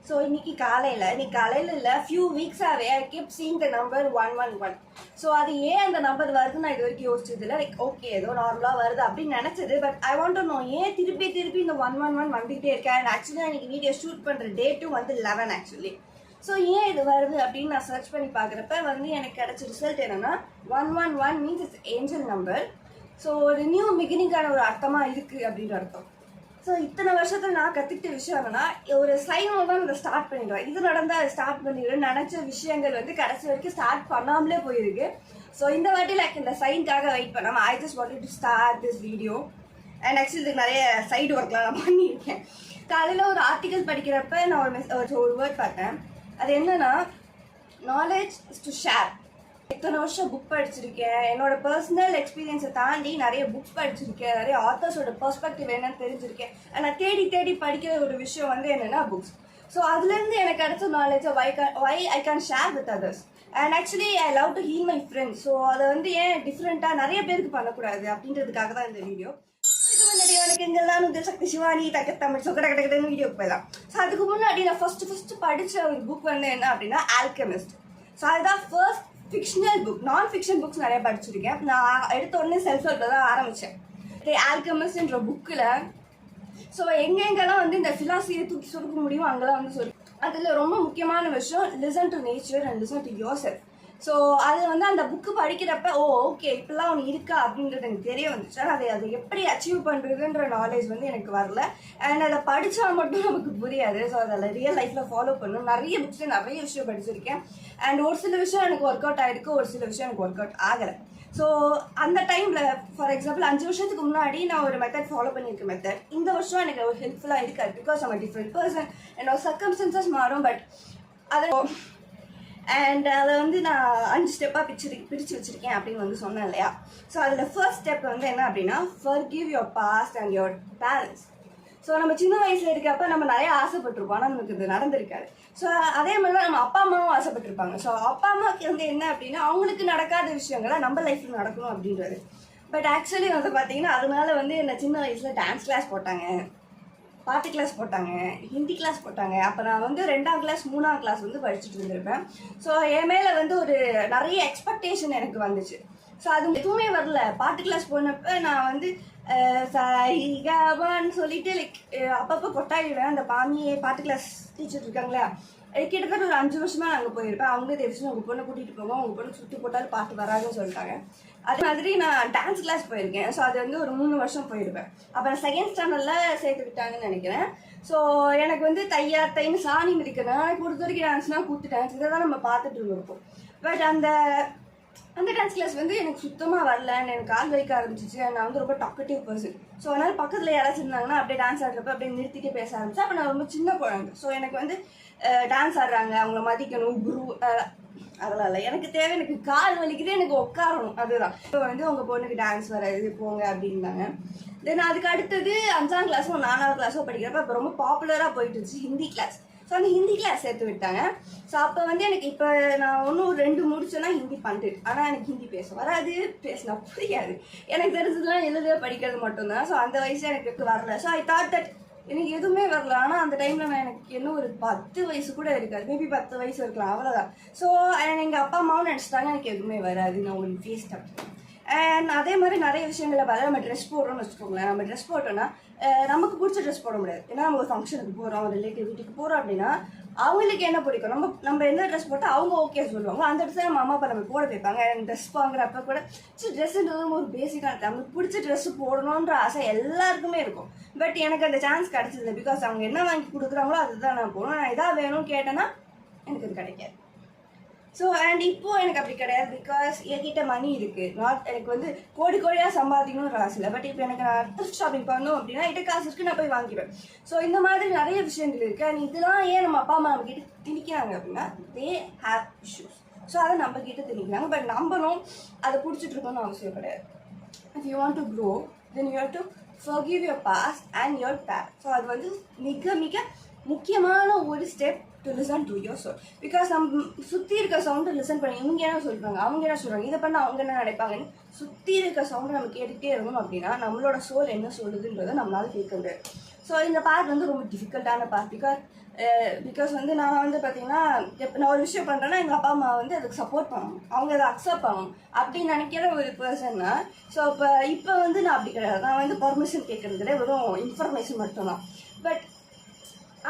So இன்னைக்கு காலையில் இல்லை ஃபியூ வீக்ஸாகவே I keep seeing the number 111. So அது ஏன் அந்த நம்பர் வருதுன்னு நான் இது வரைக்கும் யோசிச்சது இல்லை. லைக் ஓகே ஏதோ நார்மலாக வருது அப்படின்னு நினச்சது. But I want to know ஏன் திருப்பி இந்த 111 வந்துகிட்டே இருக்கேன். அண்ட் ஆக்சுவலாக எனக்கு வீடியோ ஷூட் பண்ணுற டேட்டும் வந்து 11 ஆக்சுவலி. ஸோ ஏன் இது வருது அப்படின்னு நான் சர்ச் பண்ணி பார்க்குறப்ப வந்து எனக்கு கிடைச்ச ரிசல்ட் என்னன்னா 111 means it's angel number. So ஒரு நியூ பிகினிங்கான ஒரு அர்த்தமாக இருக்குது அப்படின்ற அர்த்தம். ஸோ இத்தனை வருஷத்தில் நான் கற்றுக்கிட்ட விஷயம் என்னன்னா ஒரு சைனோட தான் இதை ஸ்டார்ட் பண்ணிடுவேன். இது நடந்தால் அதை ஸ்டார்ட் பண்ணிடுவேன் நினச்ச விஷயங்கள் வந்து கடைசி வரைக்கும் ஸ்டார்ட் பண்ணாமலே போயிருக்கு. ஸோ இந்த வாட்டி லைக் இந்த சைனுக்காக வெயிட் பண்ணாமல் I just wanted to start this video. And actually இதுக்கு நிறைய சைடு ஒர்க்லாம் நான் பண்ணியிருக்கேன். காலையில் ஒரு ஆர்டிக்கல் படிக்கிறப்ப நான் ஒரு வேர்ட் பார்த்தேன். அது என்னன்னா நாலேஜ் இஸ் டு ஷேர். இத்தனை வருஷம் புக் படிச்சிருக்கேன். என்னோட பர்சனல் எக்ஸ்பீரியன்ஸை தாண்டி நிறைய புக் படிச்சிருக்கேன். நிறைய ஆத்தர்ஸோட பெர்ஸ்பெக்டிவ் என்னன்னு தெரிஞ்சிருக்கேன். நான் தேடி படிக்கிற ஒரு விஷயம் வந்து என்னன்னா புக்ஸ். ஸோ அதுலேருந்து எனக்கு கிடைச்ச நாலேஜை வை I can share with others. And actually I love to heal my friends. So அதை வந்து ஏன் டிஃப்ரெண்ட்டாக நிறைய பேருக்கு பண்ணக்கூடாது அப்படின்றதுக்காக தான் இந்த வீடியோ. அதுக்கு முன்னாடி எனக்கு எங்கெல்லாம் வந்து சக்தி சிவானி தமிழ் ஸோ கடை வீடியோக்கு போயிடலாம். ஸோ அதுக்கு முன்னாடி நான் ஃபர்ஸ்ட் படித்த ஒரு புக் வந்து என்ன அப்படின்னா ஆல்கெமிஸ்ட். ஸோ அதுதான் ஃபர்ஸ்ட் ஃபிக்ஷனல் புக். நான் ஃபிக்ஷன் புக்ஸ் நிறைய படிச்சிருக்கேன். நான் எடுத்த உடனே செல்ஃப் ஹெல்ப்ல தான் ஆரம்பித்தேன். ஆல்கெமிஸ்ட்ன்ற புக்கில் ஸோ எங்கெங்கெல்லாம் வந்து இந்த ஃபிலாசபியை தூக்கி சுருக்க முடியும் அங்கெல்லாம் வந்து சொல்லி அதில் ரொம்ப முக்கியமான விஷயம் listen to nature and listen to your self. So அது வந்து அந்த புக்கு படிக்கிறப்ப ஓகே இப்படிலாம் ஒன்று இருக்கா அப்படின்றது எனக்கு தெரிய வந்துச்சு. ஆனால் அதை எப்படி அச்சீவ் பண்ணுறதுன்ற நாலேஜ் வந்து எனக்கு வரல. அண்ட் அதை படித்தா மட்டும் நமக்கு புரியாது. ஸோ அதில் ரியல் லைஃப்பில் ஃபாலோ பண்ணணும். நிறைய புக்ஸில் நிறைய விஷயம் படிச்சிருக்கேன். அண்ட் ஒரு சில விஷயம் எனக்கு ஒர்க் அவுட் ஆகிருக்கு, ஒரு சில விஷயம் எனக்கு ஒர்க் அவுட் ஆகலை. ஸோ அந்த டைமில் ஃபார் எக்ஸாம்பிள் 5 வருஷத்துக்கு முன்னாடி நான் ஒரு மெத்தட் ஃபாலோ பண்ணியிருக்க மெத்தட் இந்த வருஷம் எனக்கு ஒரு ஹெல்ப்ஃபுல்லாக இருக்காது. பிகாஸ் நம்ம டிஃப்ரெண்ட் பர்சன் என்னோட சர்க்கம்ஸ்டன்சஸ் மாறும். பட் அது அண்ட் அதை வந்து நான் 5 ஸ்டெப்பாக பிரித்து வச்சுருக்கேன் அப்படின்னு வந்து சொன்னேன் இல்லையா. ஸோ அதில் ஃபர்ஸ்ட் ஸ்டெப் வந்து என்ன அப்படின்னா forgive your past and your parents. So நம்ம சின்ன வயசில் இருக்கப்ப நம்ம நிறைய ஆசைப்பட்டிருப்போம். ஆனால் நமக்கு இது நடந்திருக்காது. ஸோ அதே மாதிரி தான் நம்ம அப்பா அம்மாவும் ஆசைப்பட்டிருப்பாங்க. ஸோ அப்பா அம்மாவுக்கு வந்து என்ன அப்படின்னா அவங்களுக்கு நடக்காத விஷயங்களை நம்ம லைஃப்பில் நடக்கணும் அப்படின்றது. பட் ஆக்சுவலி வந்து பார்த்தீங்கன்னா அதனால வந்து என்ன சின்ன வயசில் டான்ஸ் கிளாஸ் போட்டாங்க, பாட்டு கிளாஸ் போட்டாங்க, ஹிந்தி கிளாஸ் போட்டாங்க. அப்போ நான் வந்து 2ஆம் கிளாஸ் 3ஆம் கிளாஸ் வந்து படிச்சுட்டு இருந்திருப்பேன். ஸோ என் மேலே வந்து ஒரு நிறைய எக்ஸ்பெக்டேஷன் எனக்கு வந்துச்சு. ஸோ அது எதுவுமே வரல. பாட்டு கிளாஸ் போனப்போ நான் வந்து சாரிகாபான்னு சொல்லிட்டு லைக் அப்பப்போ கொட்டாயிடுவேன். அந்த பாட்டு கிளாஸ் டீச்சர் இருக்காங்களா கிட்டத்தட்ட ஒரு 5 வருஷமா நான் அங்கே போயிருப்பேன். அவங்களே தெரிஞ்சு உங்கள் பொண்ணை கூட்டிகிட்டு போவோம், உங்கள் பொண்ணு சுற்றி போட்டாலும் பாட்டு வராதுன்னு சொல்லிட்டாங்க. அதே மாதிரி நான் டான்ஸ் கிளாஸ் போயிருக்கேன். ஸோ அது வந்து ஒரு 3 வருஷம் போயிருப்பேன். அப்புறம் 2nd ஸ்டாண்டர்டில் சேர்த்து விட்டாங்கன்னு நினைக்கிறேன். ஸோ எனக்கு வந்து தைன்னு சாணி மிதிக்கிறேன். எனக்கு பொறுத்த வரைக்கும் டான்ஸ்னால் கூத்து டான்ஸ் இதை தான் நம்ம பார்த்துட்டு இருந்திருப்போம். பட் அந்த டான்ஸ் கிளாஸ் வந்து எனக்கு சுத்தமாக வரலன்னு எனக்கு கால் வலிக்க ஆரம்பிச்சிச்சு. நான் வந்து ரொம்ப டாக்கட்டிவ் பர்சன். ஸோ அதனால் பக்கத்தில் யாராச்சும் இருந்தாங்கன்னா அப்படியே டான்ஸ் ஆடுறப்ப அப்படியே நிறுத்திட்டே பேச ஆரம்பிச்சேன். அப்போ நான் ரொம்ப சின்ன குழந்தை. ஸோ எனக்கு வந்து டான்ஸ் ஆடுறாங்க, அவங்கள மதிக்கணும், குரு அதெல்லாம் இல்லை. எனக்கு தேவை எனக்கு கால் வலிக்குது, எனக்கு உட்காரணும், அதுதான். இப்போ வந்து உங்கள் பொண்ணுக்கு டான்ஸ் வராது போங்க அப்படின்னாங்க. தென் அதுக்கு அடுத்தது 5ஆம் கிளாஸோ 4ஆவது கிளாஸோ படிக்கிறப்ப இப்போ ரொம்ப பாப்புலராக போயிட்டு இருந்துச்சு ஹிந்தி கிளாஸ். ஸோ அந்த ஹிந்தி கிளாஸ் சேர்த்து விட்டாங்க. ஸோ அப்போ வந்து எனக்கு இப்போ நான் ஒன்றும் ஒரு 2 முடிச்சேன்னா ஹிந்தி பண்ணிட்டு. ஆனால் எனக்கு ஹிந்தி பேச வராது, பேசினா புரியாது. எனக்கு தெரிஞ்சதுலாம் எழுத படிக்கிறது மட்டும்தான். ஸோ அந்த வயசு எனக்கு வரல. ஸோ ஐ தாட் தட் எனக்கு எதுவுமே வரல. ஆனால் அந்த டைமில் நான் எனக்கு இன்னும் ஒரு 10 வயசு கூட இருக்காது, மேபி 10 வயசு இருக்கலாம், அவ்வளோதான். ஸோ எங்கள் அப்பா அம்மாவும் நினச்சிட்டாங்க எனக்கு எதுவுமே வராது, நான் உங்களுக்கு ஃபேஸ் தப்பேன். அண்ட் அதே மாதிரி நிறைய விஷயங்களை பார்த்தா நம்ம ட்ரெஸ் போடுறோம்னு வச்சுக்கோங்களேன். நம்ம ட்ரெஸ் போட்டோன்னா நமக்கு பிடிச்ச ட்ரெஸ் போட முடியாது. ஏன்னா நம்ம ஒரு ஃபங்க்ஷனுக்கு போகிறோம், ரிலேட்டிவ் வீட்டுக்கு போகிறோம் அப்படின்னா அவங்களுக்கு என்ன பிடிக்கும், நம்ம எந்த ட்ரெஸ் போட்டால் அவங்க ஓகே சொல்லுவாங்க. அந்த ட்ரெஸ்ஸை நம்ம அம்மா அப்பா நம்ம போட வைப்பாங்க. ட்ரெஸ் வாங்குறப்ப கூட ட்ரெஸ்ஸுன்றது ஒரு பேசிக்கான நம்மளுக்கு பிடிச்ச ட்ரெஸ்ஸு போடணுன்ற ஆசை எல்லாருக்குமே இருக்கும். பட் எனக்கு அந்த சான்ஸ் கிடச்சிது. பிகாஸ் அவங்க என்ன வாங்கி கொடுக்குறாங்களோ அதுதான் நான் போகணும். நான் எதாவது வேணும்னு கேட்டேன்னா எனக்கு அது கிடைக்காது. ஸோ அண்ட் இப்போது எனக்கு அப்படி கிடையாது. பிகாஸ் என்கிட்ட மணி இருக்குது. எனக்கு வந்து கோடியாக சம்பாதிக்கணும்னு ஆசை இல்லை. பட் இப்போ எனக்கு நான் த்ரிஃப்ட் ஷாப்பிங் பண்ணணும் அப்படின்னா என்கிட்ட காசு இருக்குது, நான் போய் வாங்கிடுவேன். ஸோ இந்த மாதிரி நிறைய விஷயங்கள் இருக்குது. அண்ட் இதெல்லாம் ஏன் நம்ம அப்பா அம்மா நம்ம கிட்ட திணிக்கிறாங்க அப்படின்னா தே ஹேவ் இஷ்யூஸ். ஸோ அதை நம்ம கிட்ட திணிக்கிறாங்க. பட் நம்மளும் அதை பிடிச்சிட்டு இருக்கணும்னு அவசியம் கிடையாது. If you want to grow then you have to forgive your past and your past. So அது வந்து மிக மிக முக்கியமான ஒரு step to listen to your soul. Because நம்ம சுற்றி இருக்க சவுண்டை லிசன் பண்ணி இவங்க என்ன சொல்கிறாங்க, அவங்க என்ன சொல்கிறாங்க, இதை பண்ண அவங்க என்ன நினைப்பாங்கன்னு சுற்றி இருக்க சவுண்டை நம்ம கேட்டுகிட்டே இருந்தோம் அப்படின்னா நம்மளோட சோல் என்ன சொல்லுதுன்றதை நம்மளால கேட்க முடியாது. ஸோ இந்த பார்ட் வந்து ரொம்ப டிஃபிகல்ட்டான பார்ட். பிகாஸ் வந்து நான் வந்து பார்த்தீங்கன்னா இப்போ நான் ஒரு விஷயம் பண்ணுறேன்னா எங்கள் அப்பா அம்மா வந்து அதுக்கு சப்போர்ட் பண்ணணும், அவங்க அதை அக்செப்ட் பண்ணணும் அப்படின்னு நினைக்கிற ஒரு பர்சன்னா. ஸோ இப்போ வந்து நான் அப்படி கிடையாது. நான் வந்து பர்மிஷன் கேட்கறது கிடையாது, வெறும் இன்ஃபர்மேஷன் மட்டும்தான். பட்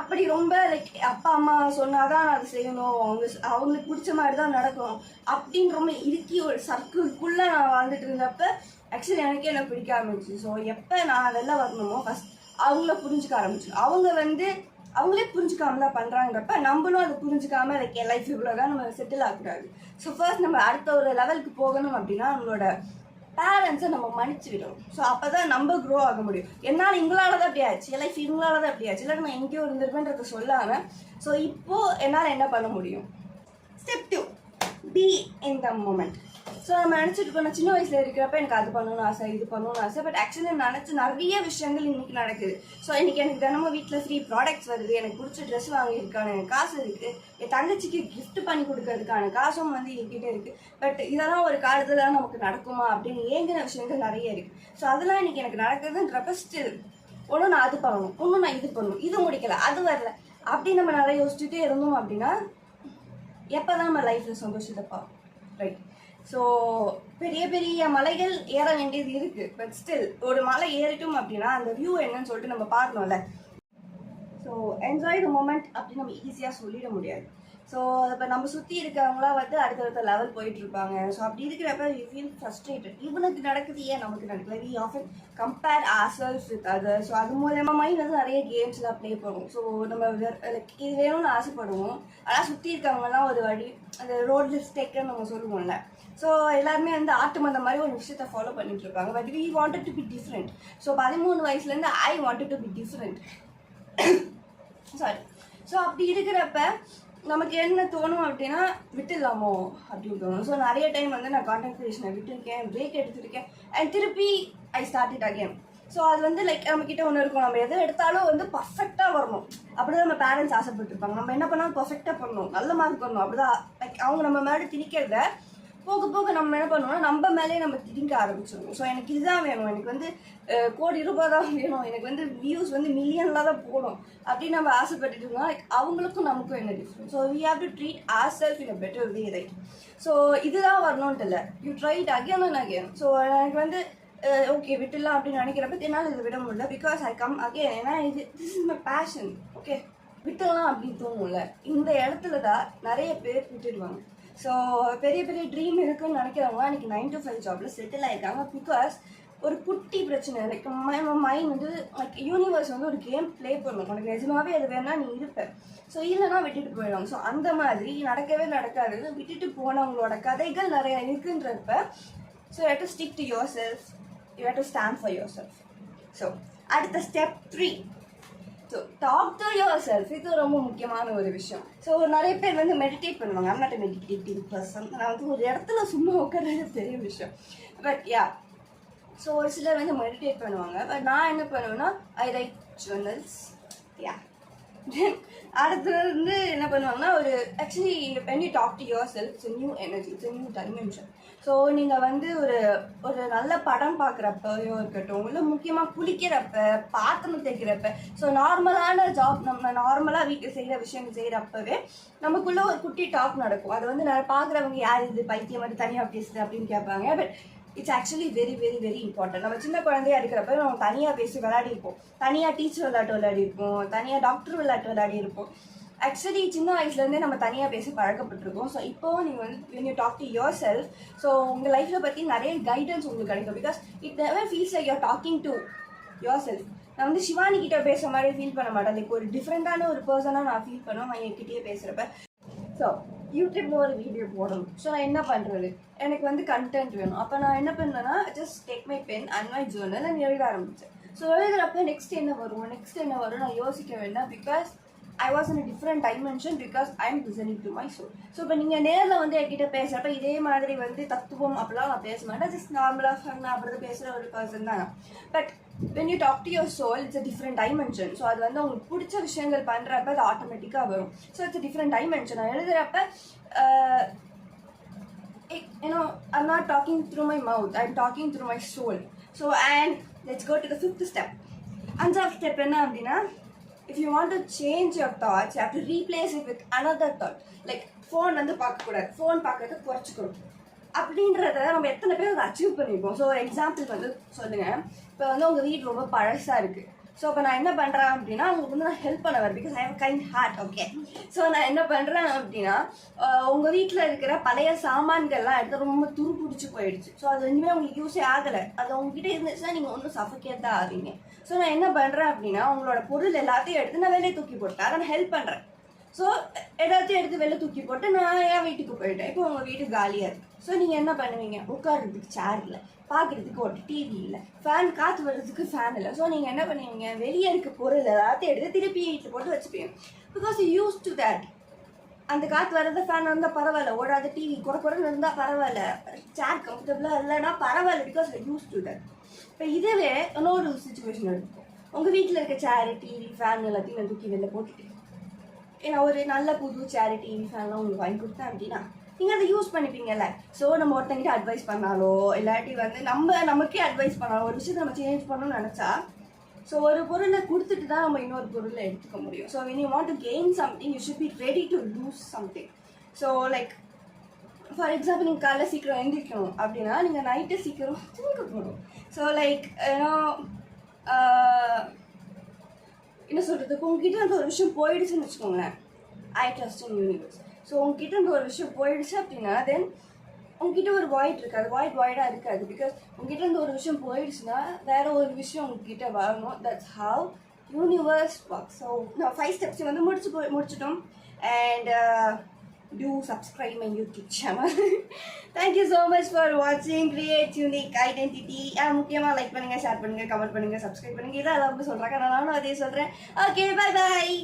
அப்படி ரொம்ப லைக் அப்பா அம்மா சொன்னாதான் அது செய்யணும், அவங்களுக்கு பிடிச்ச மாதிரி தான் நடக்கும் அப்படின்னு ரொம்ப இறுக்கி ஒரு சர்க்கிள்குள்ளே நான் வாழ்ந்துட்டு இருந்தப்ப ஆக்சுவலி எனக்கே என்ன பிடிக்க ஆரம்பிச்சு. ஸோ எப்போ நான் அதெல்லாம் வரணுமோ ஃபஸ்ட் அவங்கள புரிஞ்சுக்க ஆரம்பிச்சு. அவங்க வந்து அவங்களே புரிஞ்சுக்காம தான் பண்ணுறாங்கிறப்ப நம்மளும் அதை புரிஞ்சுக்காம லைக் என் லைஃப் இவ்வளோ தான் நம்ம செட்டில் ஆகக்கூடாது. ஸோ ஃபர்ஸ்ட் நம்ம அடுத்த ஒரு லெவலுக்கு போகணும் அப்படின்னா நம்மளோட பேரண்ட்ஸை நம்ம மன்னிச்சு விடணும். ஸோ அப்போ தான் நம்ம க்ரோ ஆக முடியும். என்னால் இவங்களால தான் அப்படி ஆச்சு, என் லைஃப் இவங்களால தான் அப்படி ஆச்சு, இல்லை நான் எங்கேயோ இருந்திருப்பேன்றதை சொல்லாமல் ஸோ இப்போது என்னால் என்ன பண்ண முடியும். Step 2, be in the moment. So நம்ம நினச்சிட்டு இருக்கோம் நான் சின்ன வயசில் இருக்கிறப்ப எனக்கு அது பண்ணணும்னு ஆசை, இது பண்ணணும்னு ஆசை. பட் ஆக்சுவலி நினச்சி நிறைய விஷயங்கள் இன்றைக்கி நடக்குது. ஸோ இன்றைக்கி எனக்கு தினமும் வீட்டில் ஃப்ரீ ப்ராடக்ட்ஸ் வருது, எனக்கு பிடிச்ச ட்ரெஸ் வாங்கியிருக்கான எனக்கு காசு இருக்குது, என் தங்கச்சிக்கு கிஃப்ட் பண்ணி கொடுக்கறதுக்கான காசும் வந்து என்கிட்ட இருக்குது. பட் இதெல்லாம் ஒரு காலத்தில் தான் நமக்கு நடக்குமா அப்படின்னு ஏங்கின விஷயங்கள் நிறைய இருக்குது. ஸோ அதெல்லாம் இன்றைக்கி எனக்கு நடக்குதுன்றப்ப ஸ்டில் ஒன்றும் நான் அது பண்ணணும், ஒன்றும் நான் இது பண்ணணும், இது முடிக்கலை, அது வரல அப்படின்னு நம்ம நிறைய யோசிச்சுட்டே இருந்தோம் அப்படின்னா எப்போ தான் நம்ம லைஃப்பில் சந்தோஷத்தை பார்ப்போம், ரைட்? ஸோ பெரிய பெரிய மலைகள் ஏற வேண்டியது இருக்குது. பட் ஸ்டில் ஒரு மலை ஏறிட்டோம் அப்படின்னா அந்த வியூ என்னன்னு சொல்லிட்டு நம்ம பார்க்கணும்ல. ஸோ என்ஜாய் த மூமெண்ட் அப்படின்னு நம்ம ஈஸியாக சொல்லிட முடியாது. ஸோ இப்போ நம்ம சுற்றி இருக்கிறவங்களாம் வந்து அடுத்தடுத்த லெவல் போயிட்டுருப்பாங்க. ஸோ அப்படி இருக்கிறப்ப யூ ஃபீல் ஃப்ரஸ்ட்ரேட்டட். இவனுக்கு நடக்குது ஏன் நமக்கு நடக்கல, we often compare ourselves with others. So அது மூலமாக மைண்ட் வந்து நிறைய கேம்ஸ்லாம் ப்ளே பண்ணுவோம். ஸோ நம்ம லைக் இது வேணும்னு ஆசைப்படுவோம், ஆனால் சுற்றி இருக்கவங்கலாம் ஒரு வழி அந்த ரோட் டேக்கர்னு நம்ம சொல்லுவோம்ல. ஸோ எல்லாருமே வந்து ஆட்டம் அந்த மாதிரி ஒரு விஷயத்தை ஃபாலோ பண்ணிட்டு இருப்பாங்க. But we wanted to be different. So 13 வயசுலேருந்து I wanted to be different, sorry. So அப்படி இருக்கிறப்ப நமக்கு என்ன தோணும் அப்படின்னா விட்டுடலாமோ அப்படின்னு தோணும். ஸோ நிறைய டைம் வந்து நான் கான்டென்ட் கிரியேஷனை விட்டுருக்கேன், பிரேக் எடுத்துருக்கேன், அண்ட் திருப்பி I start it again. So அது வந்து லைக் நம்மக்கிட்ட ஒன்று இருக்கும், நம்ம எது எடுத்தாலும் வந்து பர்ஃபெக்டாக வரணும் அப்படி தான் நம்ம பேரண்ட்ஸ் ஆசைப்பட்டுருப்பாங்க. நம்ம என்ன பண்ணாலும் பர்ஃபெக்டாக பண்ணணும், நல்ல மார்க் வரணும், அப்படி தான் லைக் அவங்க நம்ம மேலே திணிக்கிறத போக போக நம்ம என்ன பண்ணுவோம்னா நம்ம மேலே நம்ம திணிக்க ஆரம்பிச்சிடணும். ஸோ எனக்கு இதுதான் வேணும், எனக்கு வந்து கோடி ரூபாய் தான் வேணும், எனக்கு வந்து வியூஸ் வந்து மில்லியனில் தான் போகணும் அப்படின்னு நம்ம ஆசைப்பட்டுட்டு இருக்கோம். லைக் அவங்களுக்கும் நமக்கும் என்ன different. So we have to treat our self in a better way, right? So இதுதான் வரணும்ட்டு இல்லை, you try it again and again. So எனக்கு வந்து ஓகே விட்டுடலாம் அப்படின்னு நினைக்கிறப்ப என்னால் இது விட முடியல, பிகாஸ் ஐ கம் அகேன். ஏன்னா this is my passion. Okay விட்டுடலாம் அப்படின்னு தோணும்ல, இந்த இடத்துல தான் நிறைய பேர் விட்டுடுவாங்க. ஸோ பெரிய பெரிய ட்ரீம் இருக்குன்னு நினைக்கிறவங்க அன்றைக்கி 9 to 5 ஜாபில் செட்டில் ஆகிருக்காங்க. பிகாஸ் ஒரு குட்டி பிரச்சனை லைக் மைண்ட் வந்து லைக் யூனிவர்ஸ் வந்து ஒரு கேம் ப்ளே பண்ணணும், உனக்கு நிஜமாவே அது வேணா நீ இருப்ப, ஸோ இல்லைனா விட்டுட்டு போயிடுவாங்க. ஸோ அந்த மாதிரி நடக்கவே நடக்காது, விட்டுட்டு போனவங்களோட கதைகள் நிறைய இருக்குன்றப்ப so you have to stick to yourself, you have to stand for yourself. So அடுத்த step 3, so talk to yourself. இது ரொம்ப முக்கியமான ஒரு விஷயம். ஸோ நிறைய பேர் வந்து மெடிடேட் பண்ணுவாங்க. I'm not a meditative person. நான் வந்து ஒரு இடத்துல சும்மா உட்கார்றது பெரிய விஷயம். பட் யா, ஸோ ஒரு சிலர் வந்து மெடிடேட் பண்ணுவாங்க. பட் நான் என்ன பண்ணுவேன்னா ஐ ரைட் ஜர்னல்ஸ். யா, அடுத்து வந்து என்ன பண்ணுவாங்கன்னா ஒரு actually when you talk to yourself, it's a new energy, it's a new dimension. So நீங்கள் வந்து ஒரு நல்ல படம் பார்க்குறப்பையோ இருக்கட்டும், இல்லை முக்கியமாக குளிக்கிறப்ப, பாத்திரம் தேய்க்கிறப்ப, ஸோ நார்மலான ஜாப் நம்ம நார்மலாக வீட்டில் செய்கிற விஷயங்கள் செய்கிறப்பவே நமக்குள்ளே ஒரு குட்டி டாக் நடக்கும். அது வந்து நான் பார்க்குறவங்க யார் இது பைத்தியம் மாதிரி தனியாக பேசுது அப்படின்னு கேட்பாங்க. But it's actually very very very important. நம்ம சின்ன குழந்தையா இருக்கிறப்ப நம்ம தனியாக பேசி விளையாடி இருப்போம், தனியாக டீச்சர் விளையாட்டு விளையாடி இருப்போம், தனியாக டாக்டர் விளையாட்டு விளையாடி இருப்போம். ஆக்சுவலி சின்ன வயசுலேருந்தே நம்ம தனியாக பேசி பழக்கப்பட்டிருக்கோம். ஸோ இப்போவும் நீங்கள் வந்து when you talk to yourself, so உங்கள் லைஃப்பில் பற்றி நிறைய கைடன்ஸ் உங்களுக்கு கிடைக்கும். Because it never feels like you're talking to yourself. நான் வந்து சிவானி கிட்ட பேசுகிற மாதிரி ஃபீல் பண்ண மாட்டேன். லைக் ஒரு டிஃப்ரெண்ட்டான ஒரு பர்சனாக நான் ஃபீல் பண்ணுவேன் நான் என்கிட்டயே பேசுகிறப்ப. ஸோ யூடியூப்ல ஒரு வீடியோ போடணும். ஸோ நான் என்ன பண்ணுறது, எனக்கு வந்து கண்டென்ட் வேணும். அப்போ நான் என்ன பண்ணேன்னா just take my pen and my journal and எழுத ஆரம்பித்தேன். ஸோ எழுதுறப்ப நெக்ஸ்ட் என்ன வரும் நான் யோசிக்க வேண்டாம். Because I was in a different dimension because I am listening to my soul. So இப்போ நீங்கள் நேரில் வந்து என்கிட்ட பேசுகிறப்ப இதே மாதிரி வந்து தத்துவம் அப்படிலாம் நான் பேச மாட்டேன். ஜஸ்ட் நார்மலாக ஃபன்னாக அப்படி பேசுகிற ஒரு பர்சன் தான். But when you talk to your soul, it's a different dimension. So அது வந்து உங்களுக்கு பிடிச்ச விஷயங்கள் பண்ணுறப்ப அது ஆட்டோமேட்டிக்காக வரும். So it's a different dimension. நான் எழுதுறப்ப I'm not talking through my mouth, I'm talking through my soul. So and let's go to the 5th step. அஞ்சாவது ஸ்டெப் என்ன அப்படின்னா, if you want to change your thoughts, you have to replace it with another thought. Like phone வந்து பார்க்கக்கூடாது, phone பார்க்கறத குறைச்சிக்கணும் அப்படின்றத நம்ம எத்தனை பேர் அதை அச்சீவ் பண்ணியிருக்கோம். ஸோ எக்ஸாம்பிள் வந்து சொல்லுங்கள், இப்போ வந்து உங்கள் வீடு ரொம்ப பழசாக இருக்குது. ஸோ இப்போ நான் என்ன பண்ணுறேன் அப்படின்னா, உங்களுக்கு வந்து நான் ஹெல்ப் பண்ண வரேன், because I have kind heart. Okay, so நான் என்ன பண்ணுறேன் அப்படின்னா, உங்கள் வீட்டில் இருக்கிற பழைய சாமான்கள்லாம் எடுத்து ரொம்ப துரு பிடிச்சி போயிடுச்சு. ஸோ அது இனிமேல் உங்களுக்கு யூஸே ஆகலை. அது உங்ககிட்ட இருந்துச்சுன்னா நீங்கள் ஒன்றும் சஃபோகேட் தான் ஆவீங்க. ஸோ நான் என்ன பண்ணுறேன் அப்படின்னா, உங்களோட பொருள் எல்லாத்தையும் எடுத்து நான் வெளியே தூக்கி போட்டேன், அதை நான் ஹெல்ப் பண்ணுறேன். ஸோ எல்லாத்தையும் எடுத்து வெளில தூக்கி போட்டு நான் என் வீட்டுக்கு போயிட்டேன். இப்போ உங்கள் வீடு காலியாக இருக்குது. ஸோ நீங்கள் என்ன பண்ணுவீங்க, உட்காடுறதுக்கு சேர் இல்லை, பார்க்குறதுக்கு ஒரு டிவி இல்லை, ஃபேன் காற்று வர்றதுக்கு ஃபேன் இல்லை. ஸோ நீங்கள் என்ன பண்ணுவீங்க, வெளியே இருக்க பொருள் எல்லாத்தையும் எடுத்து திருப்பி வீட்டில் போட்டு வச்சுப்பீங்க. Because you use to that. அந்த காற்று வர்றது ஃபேன் வந்தால் பரவாயில்ல, ஓடாத டிவி குறைன்னு இருந்தால் பரவாயில்ல, சேர் கம்ஃபர்டபுளாக இல்லைன்னா பரவாயில்ல, பிகாஸ் யூஸ் டு தேட். இப்போ இதுவே இன்னொரு சுச்சுவேஷன் இருக்கும். உங்கள் வீட்டில் இருக்க சேரு, டிவி, ஃபேன் எல்லாத்தையும் நான் தூக்கி வெளில போட்டுட்டு ஏன்னா ஒரு நல்ல புது சேரு, டிவி, ஃபேன்லாம் உங்களுக்கு வாங்கி கொடுத்தேன் அப்படின்னா நீங்கள் அதை யூஸ் பண்ணிப்பீங்கல்ல. ஸோ நம்ம ஒருத்தங்கிட்ட அட்வைஸ் பண்ணாலோ இல்லாட்டி வந்து நமக்கே அட்வைஸ் பண்ணாலோ ஒரு விஷயத்தை நம்ம சேஞ்ச் பண்ணணும்னு நினச்சா, ஸோ ஒரு பொருளை கொடுத்துட்டு தான் நம்ம இன்னொரு பொருளை எடுத்துக்க முடியும். So when you want to gain something, you should be ready to lose something. So like for example, நீங்கள் காலைல சீக்கிரம் எழுந்திரிக்கணும் அப்படின்னா நீங்கள் நைட்டு சீக்கிரம் தூங்க போகணும். ஸோ லைக் என்ன சொல்கிறதுக்கு, உங்ககிட்ட இருந்து ஒரு விஷயம் போயிடுச்சுன்னு வச்சுக்கோங்களேன், I trust in universe. So உங்ககிட்ட இருந்து ஒரு விஷயம் போயிடுச்சு அப்படின்னா தென் உங்ககிட்ட ஒரு வாய்ட் இருக்காது, வாய்டாக இருக்காது. பிகாஸ் உங்ககிட்ட இருந்து ஒரு விஷயம் போயிடுச்சுன்னா வேற ஒரு விஷயம் உங்ககிட்ட வரணும். That's how universe work. So நான் 5 ஸ்டெப்ஸ் வந்து முடிச்சிட்டோம். And do subscribe my YouTube channel. Thank you so much for watching Create Unique Identity. முக்கியமாக லைக் பண்ணுங்கள், ஷேர் பண்ணுங்கள், கமெண்ட் பண்ணுங்கள், சப்ஸ்கிரைப் பண்ணுங்கள். இதெல்லாம் சொல்கிறாங்க, நானும் அதே சொல்கிறேன். Okay, bye bye.